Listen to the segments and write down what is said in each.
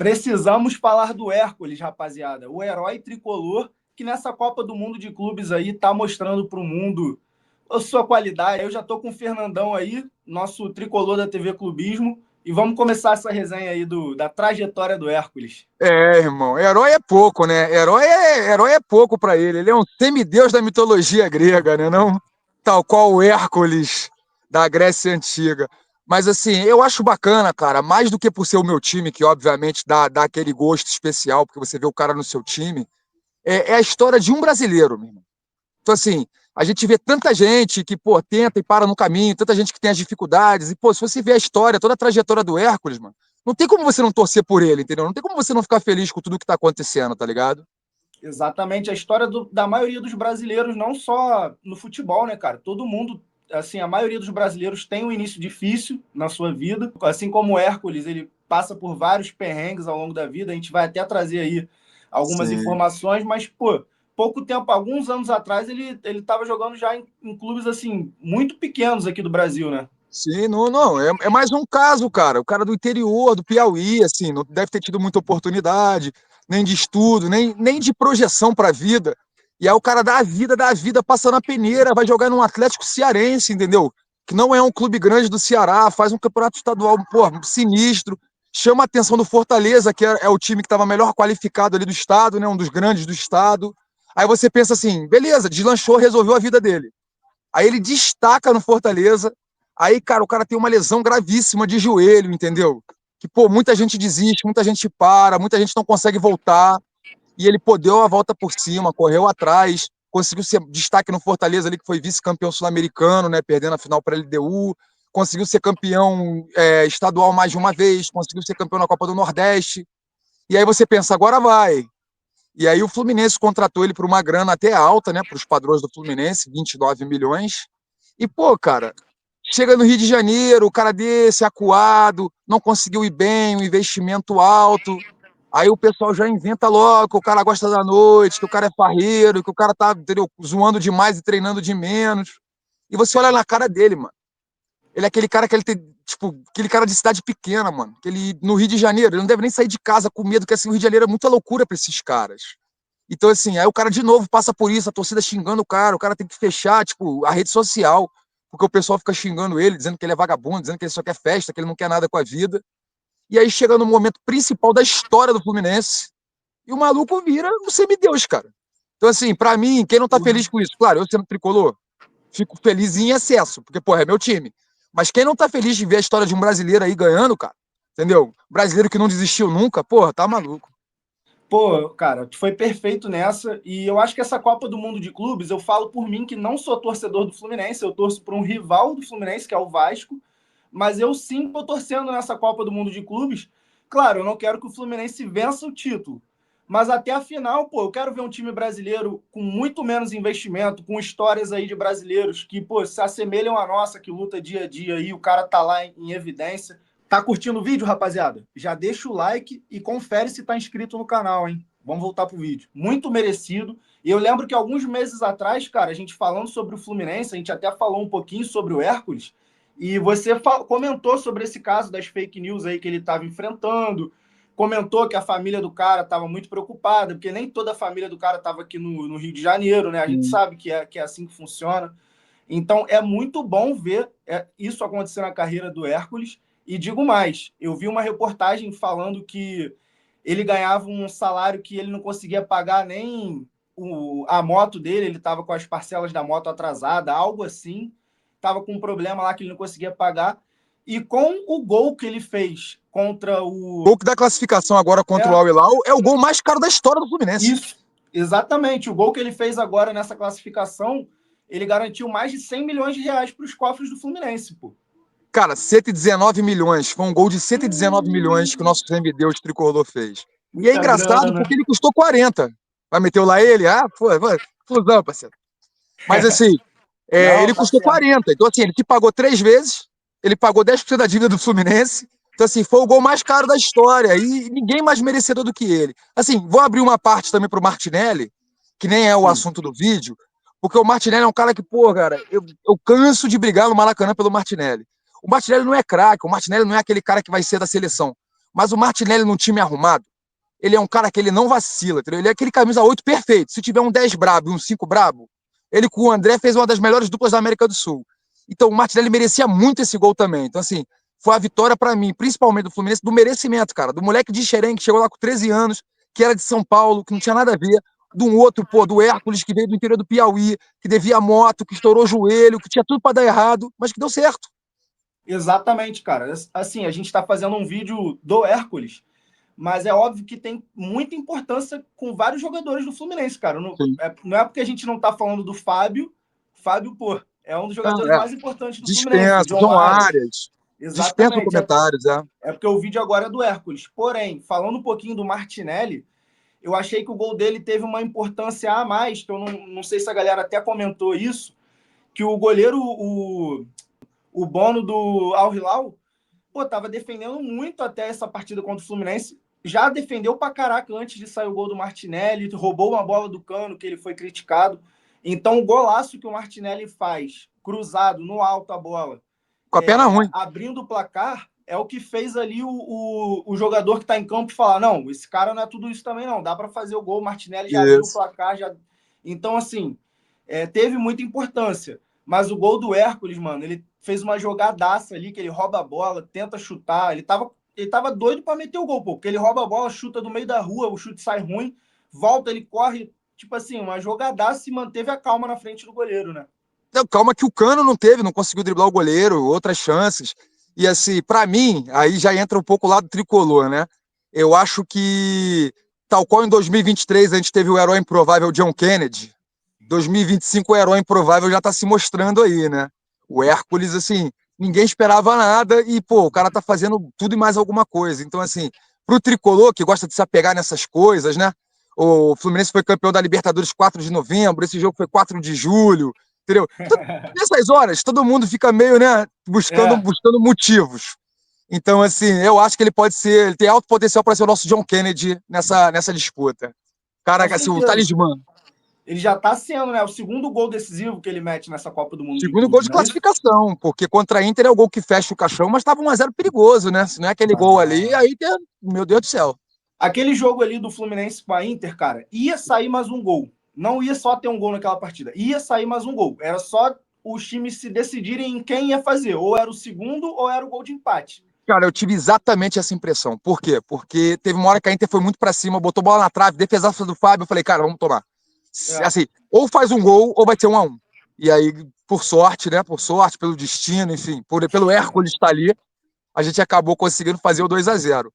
Precisamos falar do Hércules, rapaziada. O herói tricolor que nessa Copa do Mundo de Clubes aí tá mostrando para o mundo a sua qualidade. Eu já tô com o Fernandão aí, nosso tricolor da TV Clubismo, e vamos começar essa resenha aí da trajetória do Hércules. Irmão, herói é pouco, né? Herói é pouco pra ele. Ele é um semideus da mitologia grega, né? Não tal qual o Hércules da Grécia Antiga. Mas assim, eu acho bacana, cara, mais do que por ser o meu time, que obviamente dá aquele gosto especial, porque você vê o cara no seu time, é a história de um brasileiro, meu irmão. Então, assim, a gente vê tanta gente que, pô, tenta e para no caminho, tanta gente que tem as dificuldades. E, pô, se você vê a história, toda a trajetória do Hércules, mano, não tem como você não torcer por ele, entendeu? Não tem como você não ficar feliz com tudo que tá acontecendo, tá ligado? Exatamente, a história da maioria dos brasileiros, não só no futebol, né, cara? Todo mundo, assim, a maioria dos brasileiros tem um início difícil na sua vida, assim como o Hércules, ele passa por vários perrengues ao longo da vida, a gente vai até trazer aí algumas Sim. informações, mas, pô, pouco tempo, alguns anos atrás, ele estava jogando já em clubes, assim, muito pequenos aqui do Brasil, né? Sim, não. É mais um caso, cara. O cara do interior, do Piauí, assim, não deve ter tido muita oportunidade, nem de estudo, nem de projeção pra vida. E aí o cara dá a vida, passa na peneira, vai jogar num Atlético Cearense, entendeu? Que não é um clube grande do Ceará, faz um campeonato estadual, pô, sinistro, chama a atenção do Fortaleza, que é o time que estava melhor qualificado ali do estado, né? Um dos grandes do estado. Aí você pensa assim, beleza, deslanchou, resolveu a vida dele. Aí ele destaca no Fortaleza. Aí, cara, o cara tem uma lesão gravíssima de joelho, entendeu? Que, pô, muita gente desiste, muita gente para, muita gente não consegue voltar. E ele, pô, deu a volta por cima, correu atrás, conseguiu ser destaque no Fortaleza ali, que foi vice-campeão sul-americano, né? Perdendo a final para a LDU. Conseguiu ser campeão estadual mais de uma vez, conseguiu ser campeão na Copa do Nordeste. E aí você pensa, agora vai. E aí o Fluminense contratou ele por uma grana até alta, né? Para os padrões do Fluminense, 29 milhões. E, pô, cara, chega no Rio de Janeiro, o cara desse, acuado, não conseguiu ir bem, um investimento alto. Aí o pessoal já inventa logo que o cara gosta da noite, que o cara é farreiro, que o cara tá, entendeu, zoando demais e treinando de menos. E você olha na cara dele, mano. Ele é aquele cara que ele tem, tipo, aquele cara de cidade pequena, mano. Que ele, no Rio de Janeiro, ele não deve nem sair de casa com medo, que assim, o Rio de Janeiro é muita loucura pra esses caras. Então, assim, aí o cara de novo passa por isso, a torcida xingando o cara tem que fechar, tipo, a rede social, porque o pessoal fica xingando ele, dizendo que ele é vagabundo, dizendo que ele só quer festa, que ele não quer nada com a vida. E aí chega no momento principal da história do Fluminense, e o maluco vira um semideus, cara. Então, assim, pra mim, quem não tá feliz com isso? Claro, eu sendo tricolor, fico feliz em excesso, porque, porra, é meu time. Mas quem não tá feliz de ver a história de um brasileiro aí ganhando, cara, entendeu? Brasileiro que não desistiu nunca, porra, tá maluco. Pô, cara, tu foi perfeito nessa. E eu acho que essa Copa do Mundo de Clubes, eu falo por mim que não sou torcedor do Fluminense, eu torço por um rival do Fluminense, que é o Vasco. Mas eu sim estou torcendo nessa Copa do Mundo de Clubes. Claro, eu não quero que o Fluminense vença o título. Mas até a final, pô, eu quero ver um time brasileiro com muito menos investimento, com histórias aí de brasileiros que, pô, se assemelham à nossa, que luta dia a dia e o cara tá lá em evidência. Tá curtindo o vídeo, rapaziada? Já deixa o like e confere se tá inscrito no canal, hein? Vamos voltar pro vídeo. Muito merecido. E eu lembro que alguns meses atrás, cara, a gente falando sobre o Fluminense, a gente até falou um pouquinho sobre o Hércules, e você comentou sobre esse caso das fake news aí que ele estava enfrentando, comentou que a família do cara estava muito preocupada, porque nem toda a família do cara estava aqui no Rio de Janeiro, né? A gente sabe que é assim que funciona. Então é muito bom ver isso acontecer na carreira do Hércules. E digo mais, eu vi uma reportagem falando que ele ganhava um salário que ele não conseguia pagar nem a moto dele, ele estava com as parcelas da moto atrasada, algo assim, estava com um problema lá que ele não conseguia pagar. E com o gol que ele fez contra O gol que dá classificação agora contra o É, Al Hilal é o gol mais caro da história do Fluminense. isso, exatamente. O gol que ele fez agora nessa classificação, ele garantiu mais de 100 milhões de reais para os cofres do Fluminense, pô. Cara, 119 milhões. Foi um gol de 119 milhões que o nosso semideus tricolor fez. E é Muita engraçado grana. porque ele custou 40. Vai meter lá ele? Ah, pô, fusão, parceiro. Mas assim, Não, ele tá custou certo. 40. Então, assim, ele te pagou 3 vezes, ele pagou 10% da dívida do Fluminense. Então, assim, foi o gol mais caro da história. E ninguém mais merecedor do que ele. Assim, vou abrir uma parte também pro Martinelli, que nem é o Sim. assunto do vídeo, porque o Martinelli é um cara que, pô, cara, eu canso de brigar no Maracanã pelo Martinelli. O Martinelli não é craque, o Martinelli não é aquele cara que vai ser da seleção. Mas o Martinelli num time arrumado, ele é um cara que ele não vacila, entendeu? Ele é aquele camisa 8 perfeito. Se tiver um 10 brabo e um 5 brabo, ele com o André fez uma das melhores duplas da América do Sul. Então o Martinelli merecia muito esse gol também. Então, assim, foi a vitória para mim, principalmente do Fluminense, do merecimento, cara. Do moleque de Xerém, que chegou lá com 13 anos, que era de São Paulo, que não tinha nada a ver. De um outro, pô, do Hércules, que veio do interior do Piauí, que devia moto, que estourou o joelho, que tinha tudo para dar errado, mas que deu certo. Exatamente, cara. Assim, a gente está fazendo um vídeo do Hércules, mas é óbvio que tem muita importância com vários jogadores do Fluminense, cara. Não é porque a gente não está falando do Fábio. Fábio, pô, é um dos jogadores mais importantes do Fluminense, o Dispensa, João João Arias. Arias. Dispensa Exatamente. comentários, é. É porque o vídeo agora é do Hércules. Porém, falando um pouquinho do Martinelli, eu achei que o gol dele teve uma importância a mais, que eu não sei se a galera até comentou isso, que o goleiro, o Bono do Al Hilal, pô, tava defendendo muito até essa partida contra o Fluminense. Já defendeu pra caraca antes de sair o gol do Martinelli, roubou uma bola do Cano, que ele foi criticado. Então, o golaço que o Martinelli faz, cruzado, no alto a bola, Com a perna ruim. abrindo o placar, é o que fez ali o jogador que está em campo falar: não, esse cara não é tudo isso também, não. Dá para fazer o gol. O Martinelli já abriu o Isso. placar. Já... Então, assim, teve muita importância. Mas o gol do Hércules, mano, ele fez uma jogadaça ali, que ele rouba a bola, tenta chutar. Ele tava doido para meter o gol, pô, porque ele rouba a bola, chuta do meio da rua, o chute sai ruim, volta, ele corre. Tipo assim, uma jogadaça e manteve a calma na frente do goleiro, né? Não, calma que o Cano não teve, não conseguiu driblar o goleiro, outras chances. E assim, para mim, aí já entra um pouco o lado tricolor, né? Eu acho que, tal qual em 2023 a gente teve o herói improvável John Kennedy, 2025 o herói improvável já tá se mostrando aí, né? O Hércules, assim, ninguém esperava nada e, pô, o cara tá fazendo tudo e mais alguma coisa. Então, assim, pro tricolor que gosta de se apegar nessas coisas, né? O Fluminense foi campeão da Libertadores 4 de novembro, esse jogo foi 4 de julho, entendeu? Então, nessas horas, todo mundo fica meio, né, É, buscando motivos. Então, assim, eu acho que ele pode ser, ele tem alto potencial para ser o nosso John Kennedy nessa disputa. Cara, com assim, o certeza. talismã. Ele já tá sendo, né? O segundo gol decisivo que ele mete nessa Copa do Mundo de Segundo gol Clubes, de não é isso? classificação, porque contra a Inter é o gol que fecha o caixão, mas estava 1-0 perigoso, né? Se não é aquele gol ali, aí, meu Deus do céu. Aquele jogo ali do Fluminense com a Inter, cara, ia sair mais um gol. Não ia só ter um gol naquela partida, ia sair mais um gol. Era só os times se decidirem em quem ia fazer. Ou era o segundo ou era o gol de empate. Cara, eu tive exatamente essa impressão. Por quê? Porque teve uma hora que a Inter foi muito para cima, botou bola na trave, defesaça do Fábio, eu falei, cara, vamos tomar. É, Assim, ou faz um gol ou vai ter 1-1. E aí, por sorte, né? Por sorte, pelo destino, enfim, pelo Hércules estar ali, a gente acabou conseguindo fazer o 2-0.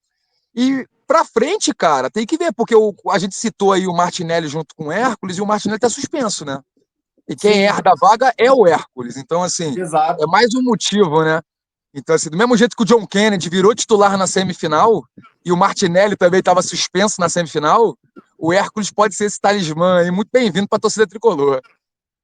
E pra frente, cara, tem que ver, porque a gente citou aí o Martinelli junto com o Hércules e o Martinelli tá suspenso, né? E quem sim, herda a vaga é o Hércules. Então, assim, é exato. mais um motivo, né? Então, assim, do mesmo jeito que o John Kennedy virou titular na semifinal e o Martinelli também estava suspenso na semifinal, o Hércules pode ser esse talismã aí, muito bem-vindo para a torcida tricolor.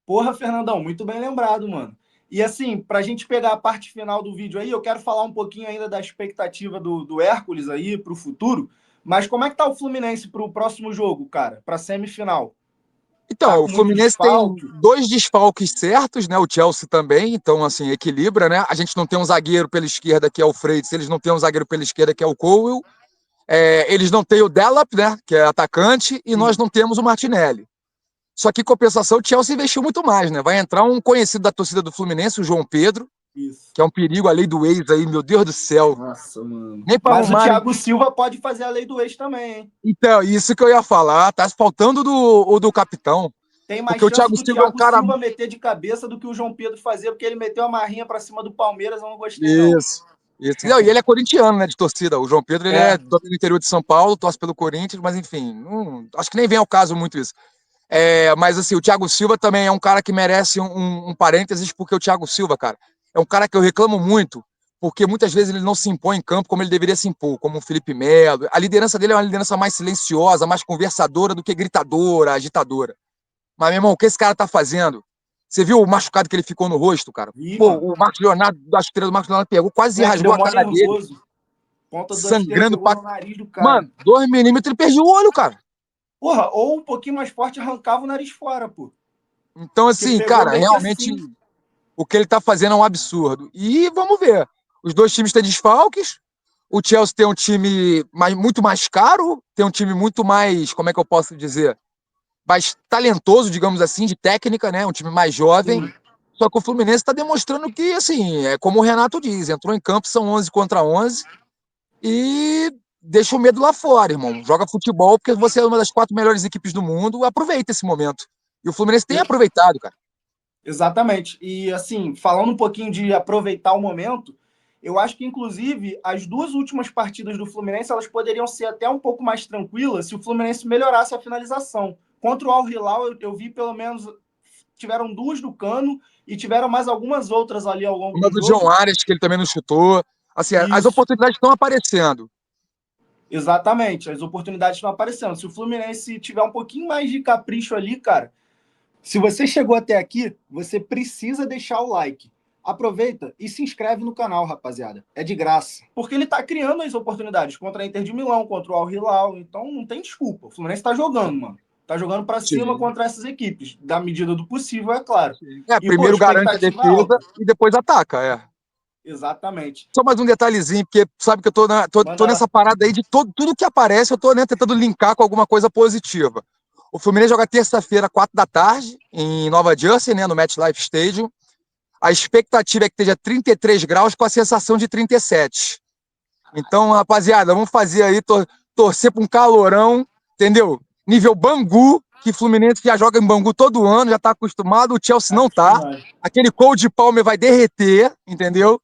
Porra, Fernandão, muito bem lembrado, mano. E assim, pra gente pegar a parte final do vídeo aí, eu quero falar um pouquinho ainda da expectativa do Hércules aí pro futuro. Mas como é que tá o Fluminense pro próximo jogo, cara? Pra semifinal? Tá Então, o com muito Fluminense tem desfalque? 2 desfalques certos, né? O Chelsea também, então, assim, equilibra, né? A gente não tem um zagueiro pela esquerda que é o Freitas, eles não têm um zagueiro pela esquerda que é o Cowell, eles não têm o Delap, né? Que é atacante, e nós Sim, não temos o Martinelli. Só que, em compensação, o Chelsea investiu muito mais, né? Vai entrar um conhecido da torcida do Fluminense, o João Pedro, isso. que é um perigo, a lei do ex aí, meu Deus do céu. Nossa, mano. Nem para Mas o arrumarem. Thiago Silva pode fazer a lei do ex também, hein? Então, isso que eu ia falar, tá faltando o do capitão. Tem mais Porque o chance Thiago do Silva é um Thiago cara. Silva meter de cabeça do que o João Pedro fazer, porque ele meteu a marrinha pra cima do Palmeiras, eu não gostei, não. Isso. Isso. Não, e ele é corintiano, né, de torcida. O João Pedro, ele é É, do interior de São Paulo, torce pelo Corinthians, mas enfim, acho que nem vem ao caso muito isso. Mas assim, o Thiago Silva também é um cara que merece um parênteses, porque o Thiago Silva, cara, é um cara que eu reclamo muito, porque muitas vezes ele não se impõe em campo como ele deveria se impor, como o Felipe Melo. A liderança dele é uma liderança mais silenciosa, mais conversadora do que gritadora, agitadora. Mas, meu irmão, o que esse cara tá fazendo? Você viu o machucado que ele ficou no rosto, cara? vi, Pô, mano. o Marcos Leonardo, da chuteira do Marcos Leonardo pegou, quase Moleque rasgou deu a mó cara dele, nervoso. Ponta da chuteira sangrando pegou pra. no nariz do cara. Mano, 2 milímetros ele perdeu o olho, cara. Porra, ou um pouquinho mais forte arrancava o nariz fora, pô. Então, Porque assim, pegou cara, meio que realmente assim. o que ele tá fazendo é um absurdo. E vamos ver. Os dois times têm desfalques. O Chelsea tem um time muito mais caro, tem um time muito mais, como é que eu posso dizer? Mais talentoso, digamos assim, de técnica, né? Um time mais jovem. Sim. Só que o Fluminense está demonstrando que, assim, é como o Renato diz, entrou em campo, são 11 contra 11 e deixa o medo lá fora, irmão. Joga futebol porque você é uma das 4 melhores equipes do mundo, aproveita esse momento. E o Fluminense tem aproveitado, cara. Exatamente. E, assim, falando um pouquinho de aproveitar o momento, eu acho que, inclusive, as 2 últimas partidas do Fluminense, elas poderiam ser até um pouco mais tranquilas se o Fluminense melhorasse a finalização. Contra o Al Hilal, eu vi pelo menos, tiveram 2 do Cano e tiveram mais algumas outras ali ao longo Uma do do John jogo. Arias, que ele também não chutou. Assim, as Isso. oportunidades estão aparecendo. Exatamente, as oportunidades estão aparecendo. Se o Fluminense tiver um pouquinho mais de capricho ali, cara, se você chegou até aqui, você precisa deixar o like. Aproveita e se inscreve no canal, rapaziada. É de graça. Porque ele tá criando as oportunidades contra a Inter de Milão, contra o Al Hilal. Então não tem desculpa. O Fluminense tá jogando, mano. Tá jogando pra cima Sim. contra essas equipes. Da medida do possível, é claro. E, pô, Primeiro garante a expectativa defesa alta. e depois ataca, Exatamente. Só mais um detalhezinho, porque sabe que eu tô Manda nessa lá. parada aí de tudo que aparece, eu tô, né, tentando linkar com alguma coisa positiva. O Fluminense joga terça-feira, 4 da tarde, em Nova Jersey, né, no MetLife Stadium. A expectativa é que esteja 33 graus com a sensação de 37. Então, rapaziada, vamos fazer aí, torcer para um calorão, entendeu? Nível Bangu, que Fluminense já joga em Bangu todo ano, já tá acostumado, o Chelsea não tá. Acostumado. Aquele Cold Palmer vai derreter, entendeu?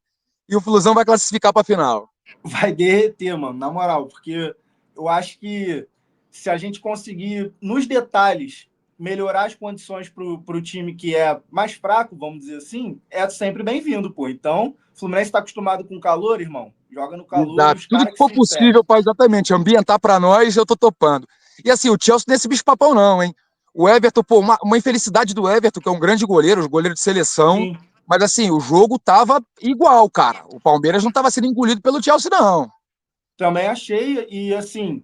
E o Flusão vai classificar para a final. Vai derreter, mano, na moral, porque eu acho que se a gente conseguir, nos detalhes, melhorar as condições pro time que é mais fraco, vamos dizer assim, é sempre bem-vindo, pô. Então, o Fluminense está acostumado com calor, irmão. Joga no calor e Exato. os Tudo caras que que for se ferrem. possível para exatamente ambientar para nós, eu tô topando. E assim, o Chelsea não é esse bicho-papão, não, hein? O Everton, pô, uma infelicidade do Everton, que é um grande goleiro, goleiro de seleção. Sim, Mas assim, o jogo tava igual, cara. O Palmeiras não tava sendo engolido pelo Chelsea, não. também achei, e assim,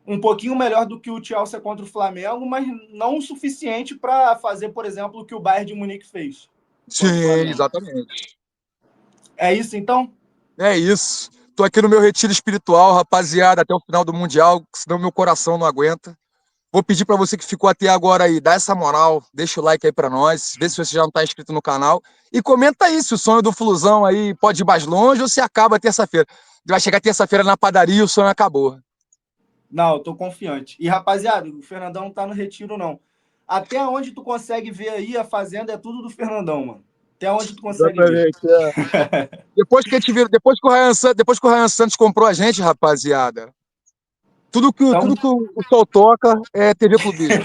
um pouquinho melhor do que o Chelsea contra o Flamengo, mas não o suficiente para fazer, por exemplo, o que o Bayern de Munique fez contra o Sim, Flamengo. exatamente. É isso, então? É isso. Tô aqui no meu retiro espiritual, rapaziada, até o final do Mundial, senão meu coração não aguenta. Vou pedir para você que ficou até agora aí, dá essa moral, deixa o like aí para nós, vê se você já não tá inscrito no canal e comenta aí se o sonho do Flusão aí pode ir mais longe ou se acaba terça-feira. Vai chegar terça-feira na padaria e o sonho acabou. Não, eu tô confiante. E, rapaziada, o Fernandão não tá no retiro, não. Até onde tu consegue ver aí, a fazenda é tudo do Fernandão, mano. Até onde tu consegue ver. Exatamente, é. Depois que o Ryan Santos comprou a gente, rapaziada, Então, tudo que o sol toca é TV Clubismo.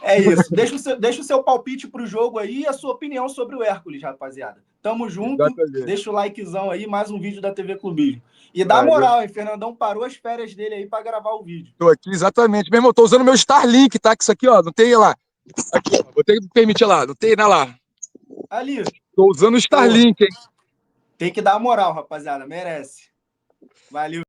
é isso. Deixa o seu palpite pro jogo aí e a sua opinião sobre o Hércules, rapaziada. Tamo junto. Exatamente. Deixa o likezão aí, mais um vídeo da TV Clubismo. E dá Valeu. moral, hein? Fernandão parou as férias dele aí pra gravar o vídeo. Tô aqui, exatamente. Meu irmão, tô usando meu Starlink, tá? Que isso aqui, ó, não tem lá. Aqui, ó, vou ter que me permitir lá, não tem, né, lá. Ali, Tô usando o pô, Starlink, hein? tem que dar moral, rapaziada. Merece. Valeu.